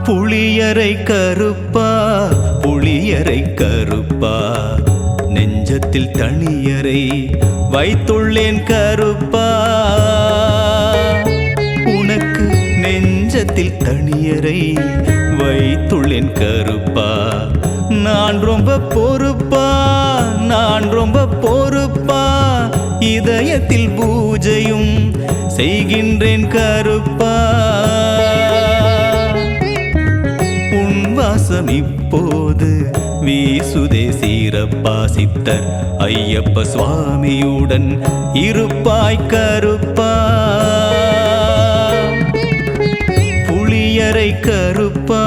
புளியரை கருப்பா புளியரை கருப்பா நெஞ்சத்தில் தனியரை வைத்துள்ளேன் கருப்பா உனக்கு நெஞ்சத்தில் தனியரை வைத்துள்ளேன் கருப்பா நான் ரொம்ப பொறுப்பா நான் ரொம்ப பொறுப்பா இதயத்தில் பூஜையும் செய்கின்றேன் கருப்பா உன் வாசம் இப்போது வீசுதே சீரப்பா சித்தர் ஐயப்ப சுவாமியுடன் இருப்பாய் கருப்பா புளியரை கருப்பா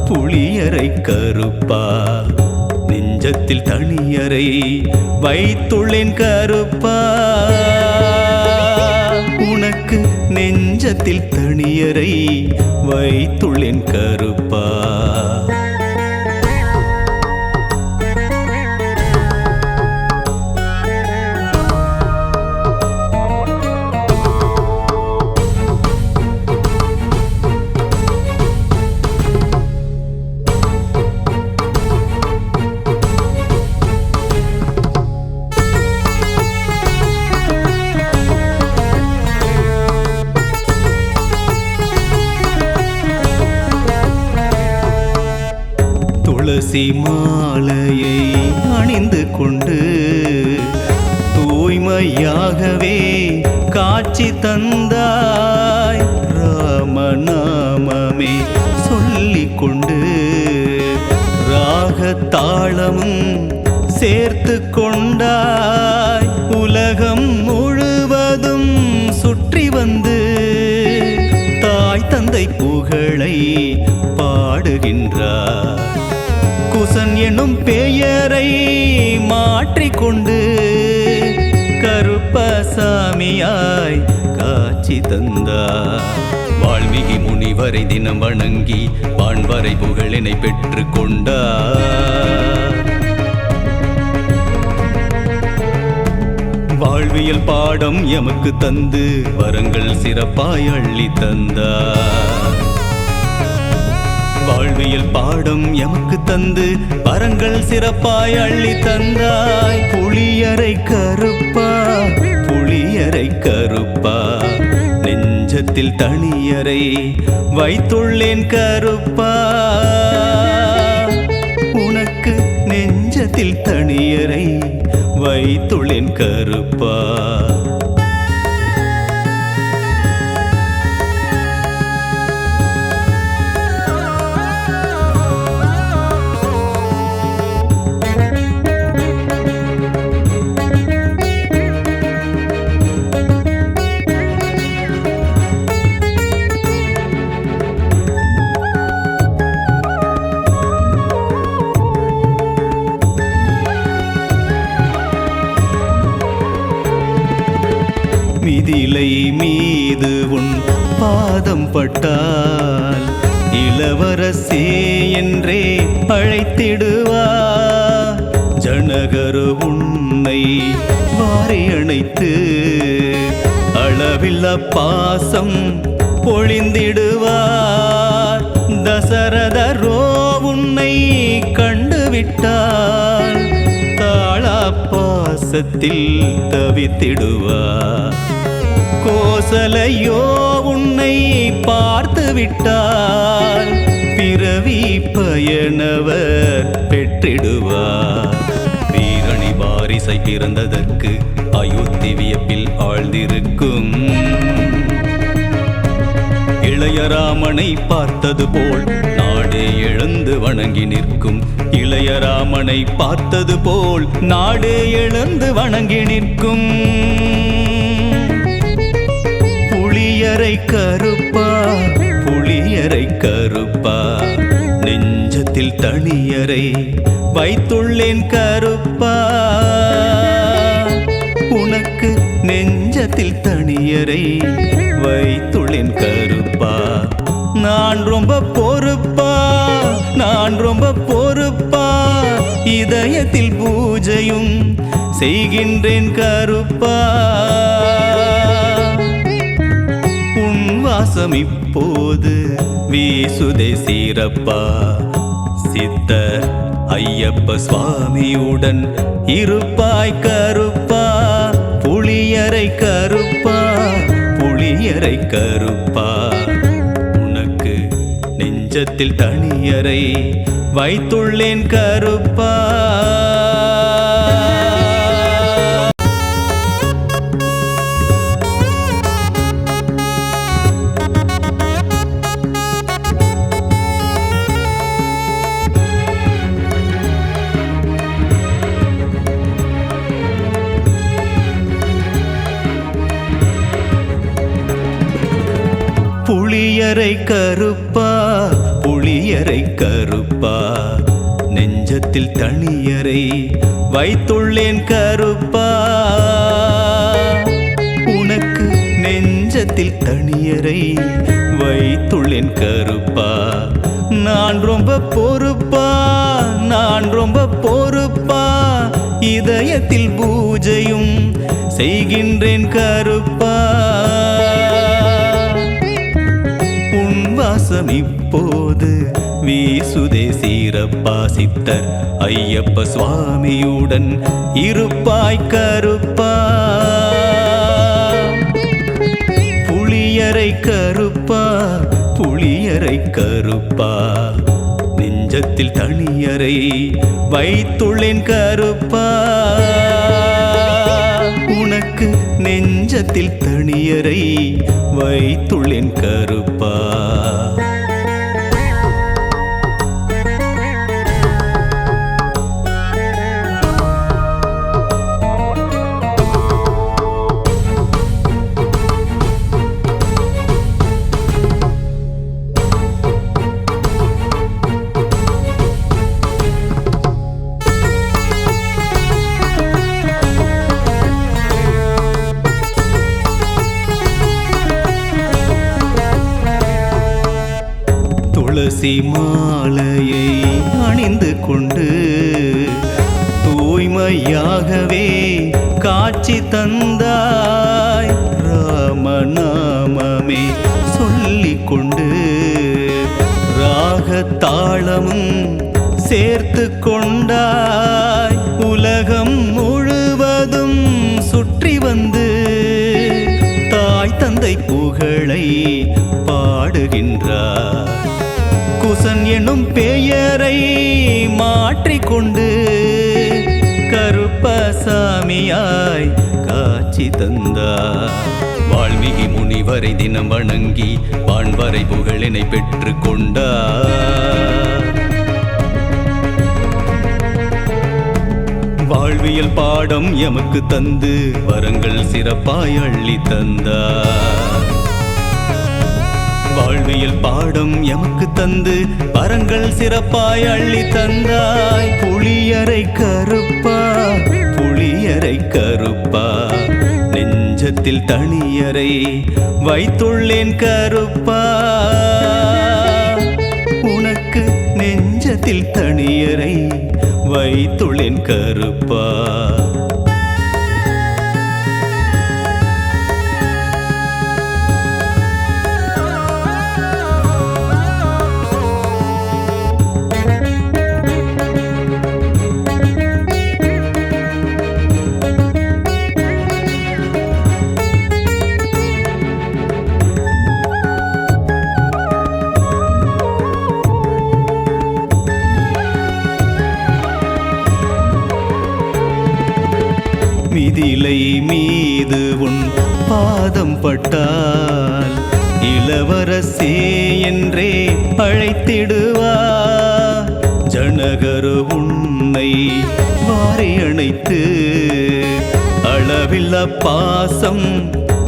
புளியரை கருப்பா நெஞ்சத்தில் தனியரை வைத்துள்ளேன் கருப்பா உனக்கு நெஞ்சத்தில் தனியரை வைத்துள்ளேன் கருப்பா துளசி மாலையை அணிந்து கொண்டு தூய்மையாகவே காட்சி தந்தாய் ராமநாமமே சொல்லிக் கொண்டு ராகத்தாளமும் சேர்த்து கொண்டாய் உலகம் முழுவதும் சுற்றி வந்து தாய் தந்தை புகழை பாடுகின்றார் குசன் எனும் பெயரை மாற்றிக்கொண்டு கருப்பசாமியாய் காட்சி தந்தார் வால்மீகி முனிவரை தினம் வணங்கி வான்வரை புகழினை பெற்று கொண்டார் வாழ்வியல் பாடம் எமக்கு தந்து வரங்கள் சிறப்பாய் அள்ளி தந்தார் வாழ்வியல் பாடம் எமக்கு தந்து வரங்கள் சிறப்பாய் அள்ளி தந்தாய் புளியரை கருப்பா புளியரை கருப்பா நெஞ்சத்தில் தனியரை வைத்துள்ளேன் கருப்பா உனக்கு நெஞ்சத்தில் தனியரை வைத்துள்ளேன் கருப்பா மிதிலை மீது உன் பாதம் பட்டால் இளவரசே என்றே அழைத்திடுவார் ஜனகரு உன்னை வாரி அணைத்து அளவில்லா பாசம் பொழிந்திடுவார் தசரதரோ உன்னை கண்டுவிட்டார் தாளா பாசத்தில் தவித்திடுவார் கோசலையோ உன்னை பார்த்து விட்டால் பிறவி பயனவர் பெற்றிடுவார் வீரணி வாரிசை பிறந்ததற்கு அயோத்தி வியப்பில் ஆழ்ந்திருக்கும் இளையராமனை பார்த்தது போல் நாடே எழுந்து வணங்கி நிற்கும் இளையராமனை பார்த்தது போல் நாடே எழுந்து வணங்கி நிற்கும் புளியரை கருப்பா புளியரை கருப்பா நெஞ்சத்தில் தனியரை வைத்துள்ளேன் கருப்பா உனக்கு நெஞ்சத்தில் தனியரை வைத்துள்ளேன் கருப்பா நான் ரொம்ப பொறுப்பா நான் ரொம்ப பொறுப்பா இதயத்தில் பூஜையும் செய்கின்றேன் கருப்பா வாசம் இப்போது வீசுதே சீரப்பா. சித்தர் ஐயப்ப சுவாமியுடன் இருப்பாய் கருப்பா. புளியரை கருப்பா, புளியரை கருப்பா. உனக்கு நெஞ்சத்தில் தனியரை வைத்துள்ளேன் கருப்பா. புளியரை கருப்பா, புளியரை கருப்பா. நெஞ்சத்தில் தனியரை வைத்துள்ளேன் கருப்பா. உனக்கு நெஞ்சத்தில் தனியரை வைத்துள்ளேன் கருப்பா. நான் ரொம்ப பொறுப்பா, நான் ரொம்ப பொறுப்பா. இதயத்தில் பூஜையும் செய்கின்றேன் கருப்பா. வாசம் இப்போது வீசுதே சீரப்பா. சித்தர் ஐயப்ப சுவாமியுடன் இருப்பாய் கருப்பா. புளியரை கருப்பா, புளியரை கருப்பா. நெஞ்சத்தில் தனியரை வைத்துள்ளேன் கருப்பா. உனக்கு நெஞ்சத்தில் தனியரை வைத்துள்ளேன் கருப்பா. துளசி மாலையை அணிந்து கொண்டு தூய்மையாகவே காட்சி தந்தாய். ராமநாமமே சொல்லிக் கொண்டு ராகத்தாளமும் சேர்த்து கொண்டாய். உலகம் முழுவதும் சுற்றி வந்து தாய் தந்தை புகழை பாடுகின்றார். குசன் என்னும் பெயரை மாற்றிக்கொண்டு கருப்பசாமியாய் காட்சி தந்தார். வால்மீகி முனிவரை தினம் வணங்கி வான்வரை புகழினை பெற்று கொண்டார். வாழ்வியல் பாடம் எமக்கு தந்து வரங்கள் சிறப்பாய் அள்ளி தந்தார். வாழ்வியல் பாடம் எமக்கு தந்து வரங்கள் சிறப்பாய் அள்ளி தந்தாய். புளியரை கருப்பா, புளியரை கருப்பா. நெஞ்சத்தில் தனியரை வைத்துள்ளேன் கருப்பா. உனக்கு நெஞ்சத்தில் தனியரை வைத்துள்ளேன் கருப்பா. மிதிலை மீது உன் பாதம் பட்டால் இளவரசே என்றே அழைத்திடுவார். ஜனகரு உன்னை வாரி அணைத்து அளவில்லா பாசம்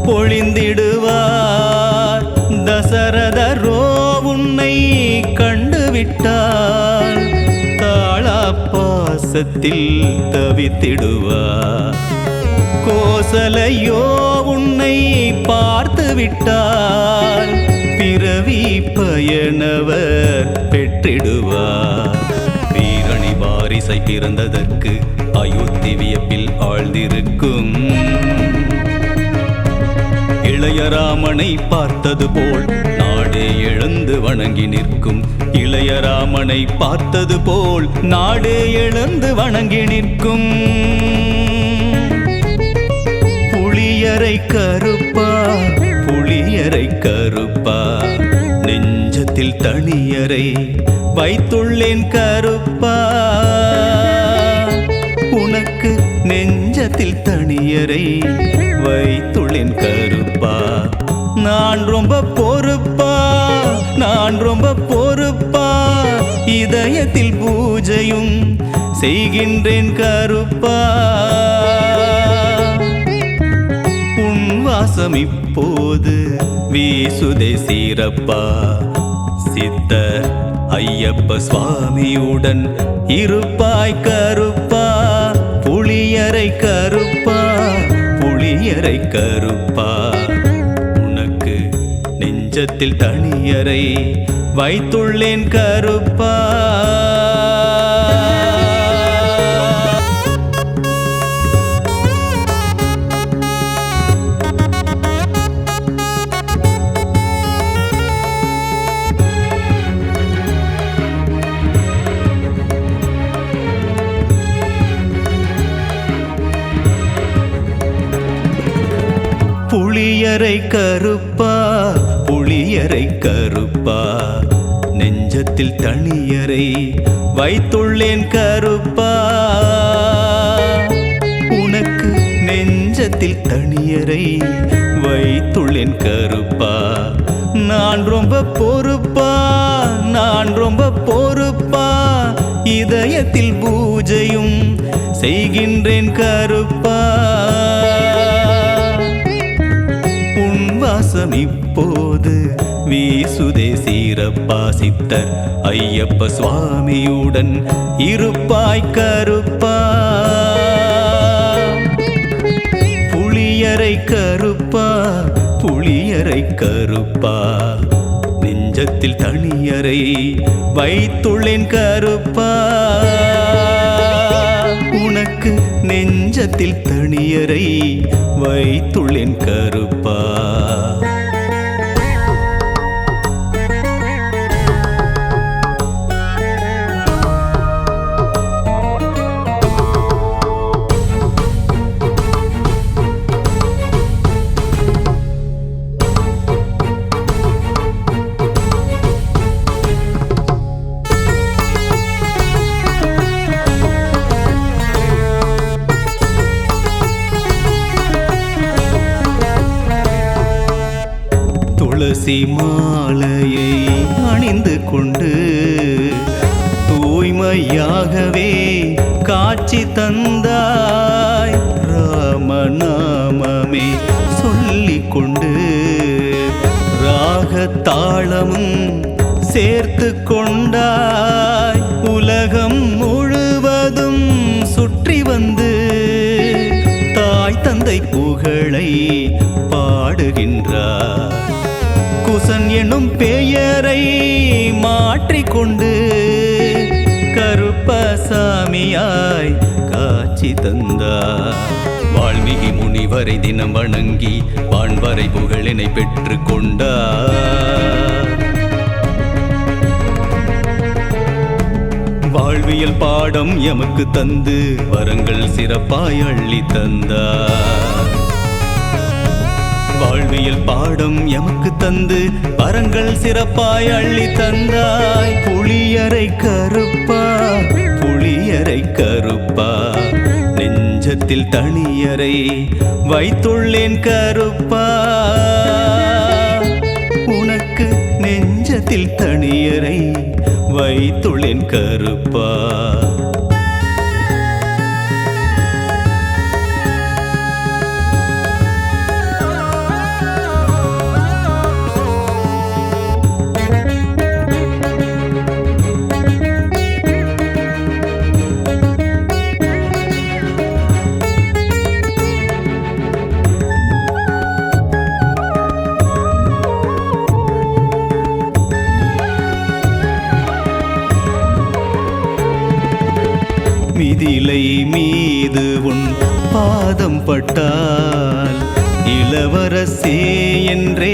பொழிந்திடுவார். தசரதரோ உன்னை கண்டுவிட்டார். தாளா பாசத்தில் தவித்திடுவார். கோசலையோ உன்னை பார்த்து விட்டால் பிறவி பயனவர் பெற்றிடுவார். வீரணி வாரிசை பிறந்ததற்கு அயோத்தி வியப்பில் ஆழ்ந்திருக்கும். இளைய இளையராமனை பார்த்தது போல் நாடே எழுந்து வணங்கி நிற்கும். இளையராமனை பார்த்தது போல் நாடே எழுந்து வணங்கி நிற்கும். புளியரை கருப்பா புளியரை கருப்பா நெஞ்சத்தில் தனியரை வைத்துள்ளேன் கருப்பா. உனக்கு நெஞ்சத்தில் தனியரை வைத்துள்ளேன் கருப்பா. நான் ரொம்ப பொறுப்பா நான் ரொம்ப பொறுப்பா இதயத்தில் பூஜையும் செய்கின்றேன் கருப்பா. உன் வாசம் இப்போது வீசுதே சீரப்பா. சித்தர் ஐயப்ப சுவாமியுடன் இருப்பாய் கருப்பா. புளியரை கருப்பா புளியரை கருப்பா உனக்கு நெஞ்சத்தில் தனியரை வைத்துள்ளேன் கருப்பா. புளியரை கருப்பா புளியரை கருப்பா நெஞ்சத்தில் தனியரை வைத்துள்ளேன் கருப்பா. உனக்கு நெஞ்சத்தில் தனியரை வைத்துள்ளேன் கருப்பா. நான் ரொம்ப பொறுப்பா நான் ரொம்ப பொறுப்பா இதயத்தில் பூஜையும் செய்கின்றேன் கருப்பா. வாசம் இப்போது வீசுதே சீரப்பா. சித்தர் ஐயப்ப சுவாமியுடன் இருப்பாய் கருப்பா. புளியரை கருப்பா புளியரை கருப்பா நெஞ்சத்தில் தனியரை வைத்துள்ளேன் கருப்பா. உனக்கு நெஞ்சத்தில் தனியரை வைத்துள்ளேன் கருப்பா. துளசி மாலையை அணிந்து கொண்டு தூய்மையாகவே காட்சி தந்தாய். ராமநாமமே சொல்லிக் கொண்டு ராகத்தாளமும் சேர்த்து கொண்டாய். உலகம் முழுவதும் சுற்றி வந்து தாய் தந்தை புகழை பாடுகின்றார். குசன் எனும் பெயரை மாற்றிக்கொண்டு கருப்பசாமியாய் காட்சி தந்தார். வால்மீகி முனிவரை தினம் வணங்கி வான்வரை புகழினை பெற்று கொண்டார். வாழ்வியல் பாடம் எமக்கு தந்து வரங்கள் சிறப்பாய் அள்ளி தந்தார். வாழ்வியல் பாடம் எமக்கு தந்து வரங்கள் சிறப்பாய் அள்ளி தந்தாய். புளியரை கருப்பா புளியரை கருப்பா நெஞ்சத்தில் தனியரை வைத்துள்ளேன் கருப்பா. உனக்கு நெஞ்சத்தில் தனியரை வைத்துள்ளேன் கருப்பா. மிதிலை மீது உன் பாதம் பட்டால் இள இளவரசே என்றே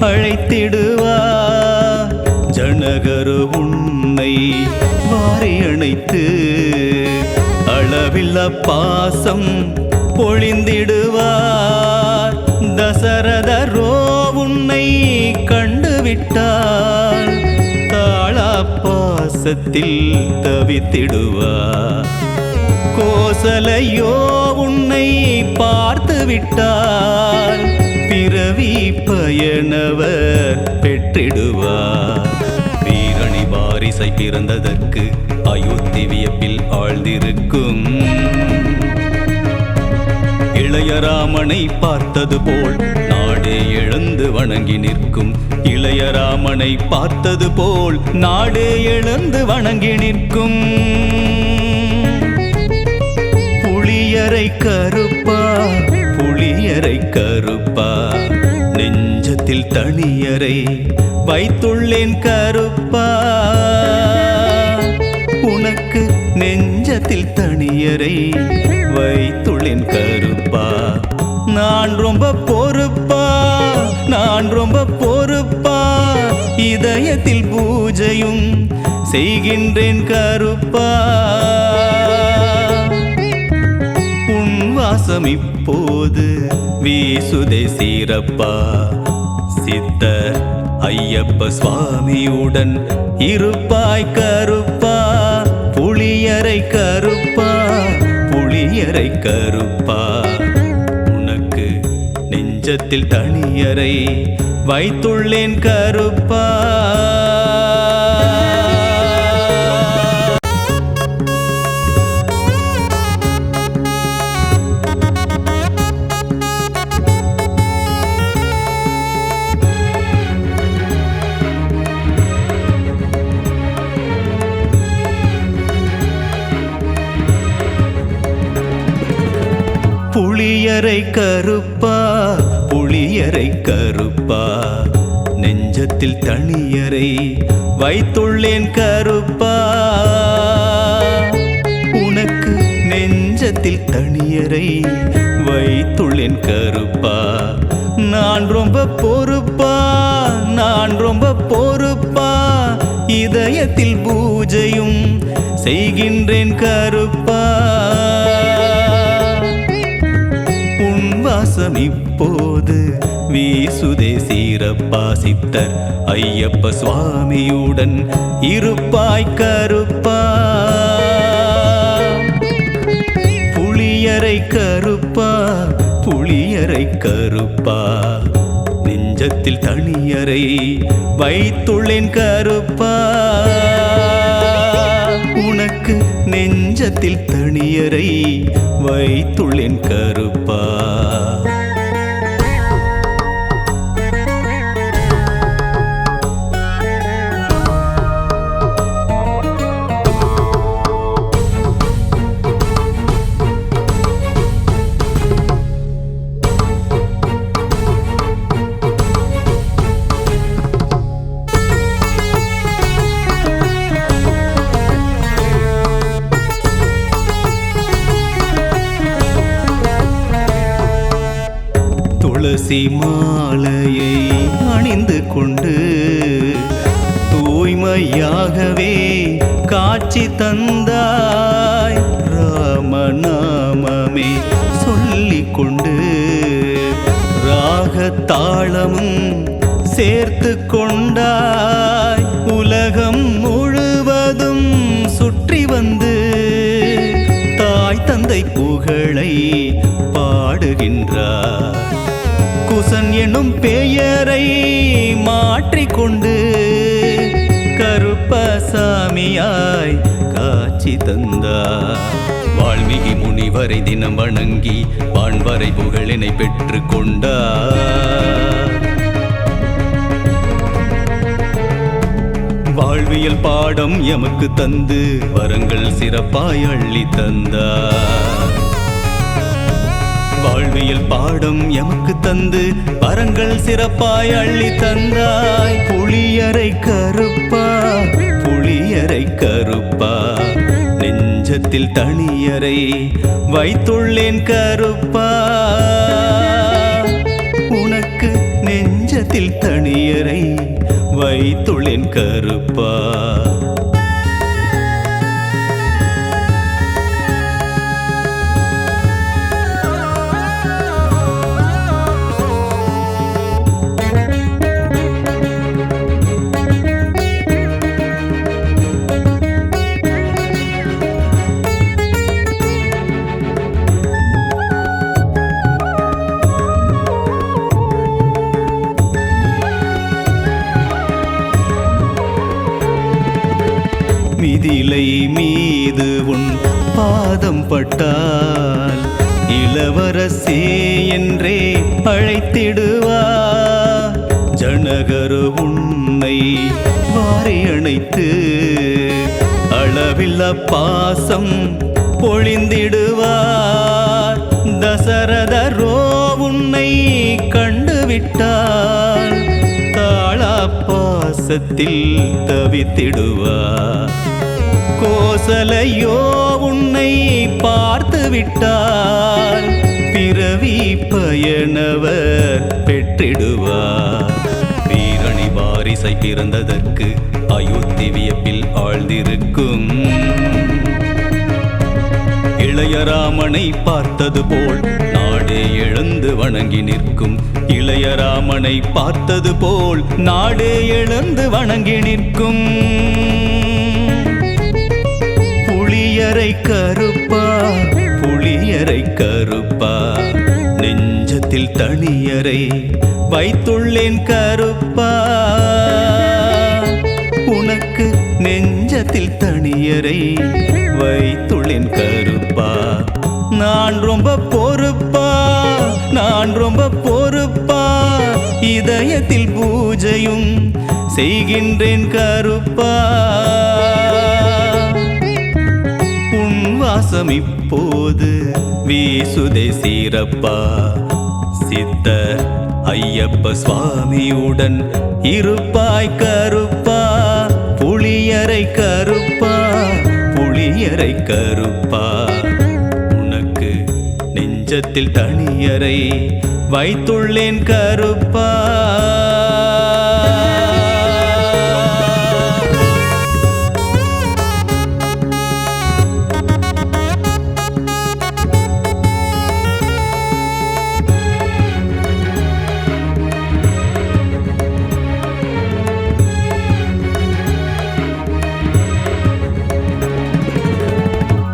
அழைத்திடுவார். ஜனகரு உன்னை வாரி அணைத்து அளவில்லா பாசம் பொழிந்திடுவார். தசரதரோ உன்னை கண்டுவிட்டார், தாளா பாசத்தில் தவித்திடுவார். கோசலையோ உன்னை பார்த்து விட்டால் பிறவி பயனவர் பெற்றிடுவார். வீரணி வாரிசை பிறந்ததற்கு அயோத்தி வியப்பில் ஆழ்ந்திருக்கும். இளையராமனை பார்த்தது போல் நாடே எழுந்து வணங்கி நிற்கும். இளையராமனை பார்த்தது போல் நாடே எழுந்து வணங்கி நிற்கும். புளியரை கருப்பா புளியரை கருப்பா, நெஞ்சத்தில் தனியரை வைத்துள்ளேன் கருப்பா. உனக்கு நெஞ்சத்தில் தனியரை வைத்துள்ளேன் கருப்பா. நான் ரொம்ப பொறுப்பா, நான் ரொம்ப பொறுப்பா, இதயத்தில் பூஜையும் செய்கின்றேன் கருப்பா. உன் வாசம் இப்போது வீசுதே சீரப்பா. சித்தர் ஐயப்ப சுவாமியுடன் இருப்பாய் கருப்பா. புளியரை கருப்பா புளியரை கருப்பா, உனக்கு நெஞ்சத்தில் தனியரை வைத்துள்ளேன் கருப்பா. புளியரை கருப்பா புளியரை கருப்பா, நெஞ்சத்தில் தனியரை வைத்துள்ளேன் கருப்பா. உனக்கு நெஞ்சத்தில் தனியரை வைத்துள்ளேன் கருப்பா. நான் ரொம்ப பொறுப்பா, நான் ரொம்ப பொறுப்பா, இதயத்தில் பூஜையும் செய்கின்றேன் கருப்பா. வாசம் இப்போது வீசுதே சீரப்பா. சித்தர் ஐயப்ப சுவாமியுடன் இருப்பாய் கருப்பா. புளியரை கருப்பா புளியரை கருப்பா, நெஞ்சத்தில் தனியரை வைத்துள்ளேன் கருப்பா. உனக்கு நெஞ்சத்தில் தனியரை வைத்துள்ளேன் கருப்பா. துளசி மாலையை அணிந்து கொண்டு தூய்மையாகவே காட்சி தந்தாய். ராமநாமமே சொல்லிக் கொண்டு ராகத்தாளமும் சேர்த்து கொண்டாய். உலகம் முழுவதும் சுற்றி வந்து தாய் தந்தை புகழை பாடுகின்றார். குசன் எனும் பெயரை மாற்றிக்கொண்டு கருப்பசாமியாய் காட்சி தந்தார். வால்மீகி முனிவரை தினம் வணங்கி வான்வரை புகழினை பெற்று கொண்டார். வாழ்வியல் பாடம் எமக்கு தந்து வரங்கள் சிறப்பாய் அள்ளி தந்தார். வாழ்வியல் பாடம் எமக்கு தந்து வரங்கள் சிறப்பாய் அள்ளி தந்தாய். புளியரை கருப்பா புளியரை கருப்பா, நெஞ்சத்தில் தனியரை வைத்துள்ளேன் கருப்பா. நெஞ்சத்தில் தனியரை வைத்துள்ளேன் கருப்பா. மிதிலை மீது உன் பாதம் பட்டால் இளவரசே என்றே அழைத்திடுவார். ஜனகரு உன்னை வாரி அணைத்து அளவில்லா பாசம் பொழிந்திடுவார். தசரதரோ உன்னை கண்டுவிட்டால் தாளா பாசத்தில் தவித்திடுவார். கோசலையோ உன்னை பார்த்து விட்டால் பிறவி பயனவர் பெற்றிடுவார். வீரணி வாரிசை பிறந்ததற்கு அயோத்தி வியப்பில் ஆழ்ந்திருக்கும். இளையராமனை பார்த்தது போல் நாடே எழுந்து வணங்கி நிற்கும். இளையராமனை பார்த்தது போல் நாடே எழுந்து வணங்கி நிற்கும். புளியரை கருப்பா புளியரை கருப்பா நெஞ்சத்தில் தனியரை வைத்துள்ளேன் கருப்பா. உனக்கு நெஞ்சத்தில் தனியரை வைத்துள்ளேன் கருப்பா. நான் ரொம்ப பொறுப்பா நான் ரொம்ப பொறுப்பா இதயத்தில் பூஜையும் செய்கின்றேன் கருப்பா. உன் வாசம் இப்போது வீசுதே சீரப்பா. சித்தர் ஐயப்ப சுவாமியுடன் இருப்பாய் கருப்பா. புளியரை கருப்பா புளியரை கருப்பா. உனக்கு நெஞ்சத்தில் தனியரை வைத்துள்ளேன் கருப்பா.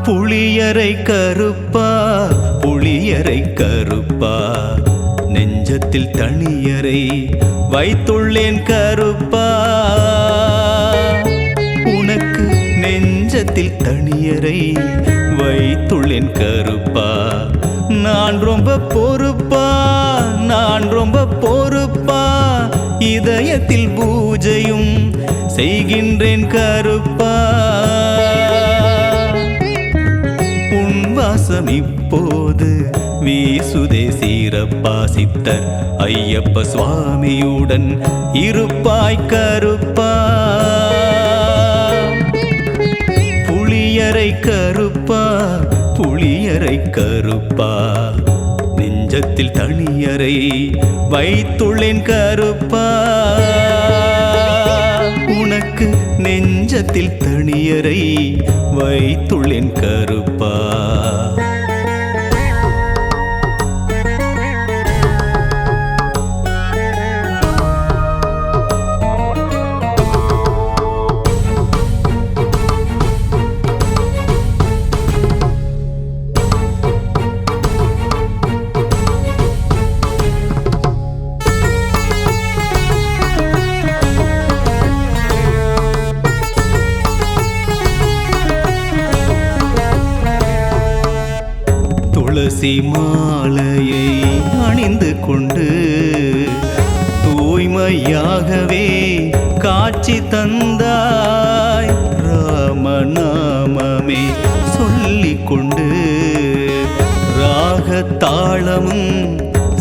புளியரை கருப்பா புளியரை கருப்பா நெஞ்சத்தில் தனியரை வைத்துள்ளேன் கருப்பா. உனக்கு நெஞ்சத்தில் தனியரை வைத்துள்ளேன் கருப்பா. நான் ரொம்ப பொறுப்பா நான் ரொம்ப பொறுப்பா இதயத்தில் பூஜையும் செய்கின்றேன் கருப்பா. வாசம் இப்போது வீசுதே சீரப்பா. சித்தர் ஐயப்ப சுவாமியுடன் இருப்பாய் கருப்பா. புளியரை கருப்பா புளியரை கருப்பா நெஞ்சத்தில் தனியரை வைத்துள்ளேன் கருப்பா. உனக்கு நெஞ்சத்தில் தனியரை வைத்துள்ளேன் கருப்பா. துளசி மாலையை அணிந்து கொண்டு தூய்மையாகவே காட்சி தந்தாய். ராமநாமமே சொல்லிக் கொண்டு ராகத்தாளமும்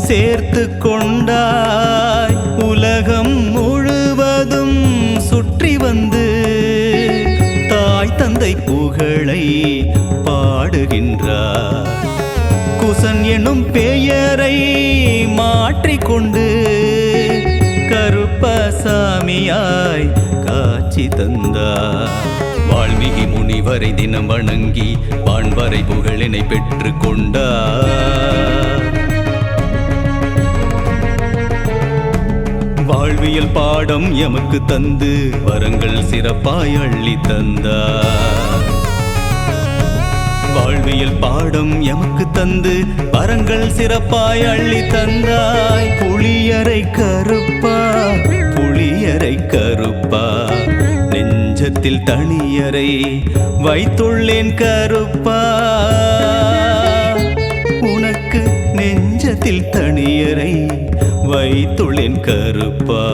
சேர்த்து கொண்டாய். உலகம் முழுவதும் சுற்றி வந்து தாய் தந்தை புகழை பாடுகின்றார். குசன் எனும் பெயரை மாற்றிக்கொண்டு கனியாய் காட்சி தந்தார். வால்மீகி முனிவரை தினம் வணங்கி வான்வரை புகழினை பெற்று கொண்டார். வாழ்வியல் பாடம் எமக்கு தந்து வரங்கள் சிறப்பாய் அள்ளி தந்தார். வாழ்வியல் பாடம் எமக்கு தந்து வரங்கள் சிறப்பாய் அள்ளி தந்தாய். புளியரை கருப்பா புளியரை கருப்பா நெஞ்சத்தில் தனியரை வைத்துள்ளேன் கருப்பா. உனக்கு நெஞ்சத்தில் தனியரை வைத்துள்ளேன் கருப்பா.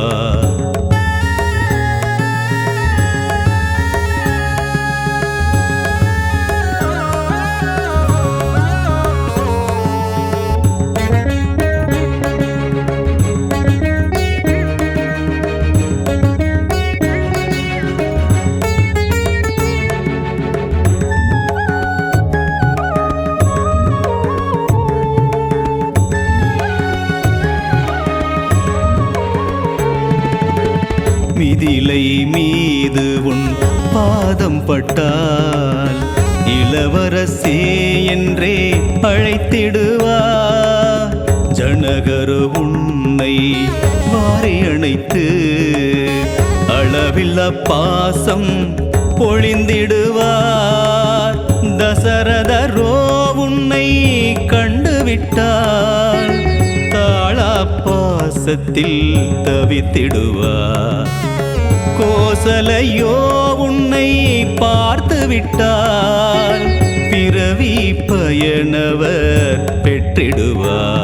மிதிலை மீது உன் பாதம் பட்டால் இளவரசே என்றே அழைத்திடுவார். ஜனகரு உன்னை வாரி அணைத்து அளவில்லா பாசம் பொழிந்திடுவார். தசரதரோ உன்னை கண்டுவிட்டால் தாளா பாசத்தில் தவித்திடுவார். கோசலையோ உன்னை பார்த்து விட்டால் பிறவி பயனவர் பெற்றிடுவார்.